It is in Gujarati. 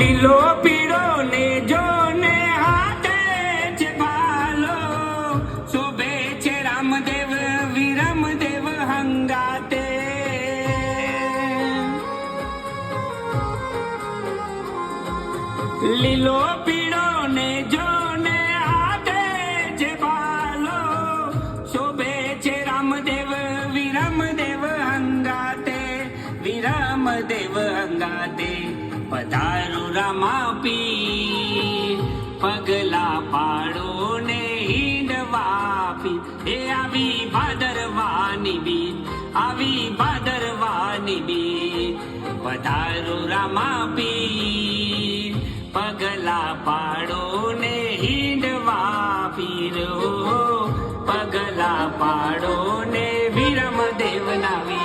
લીલો પીળો ને જો ને હાથે છે ભાલો, શોભે છે રામદેવ વિરમદેવ હંગાતે. લીલો પીળો ને જો ને હાથે છે ભાલો, શોભે છે રામદેવ વિરમદેવ હંગાતે, વિરમદેવ હંગાતે. પધારો રામા પીર, પગલા પાડો ને હિંડવા પીર. એ આવી ભાદરવાની બીજ, આવી ભાદરવાની બીજ. પધારો રામા પીર, પગલા પાડો ને હિંડવા પીર. પગલા પાડો ને વિરમદેવ ના વીર.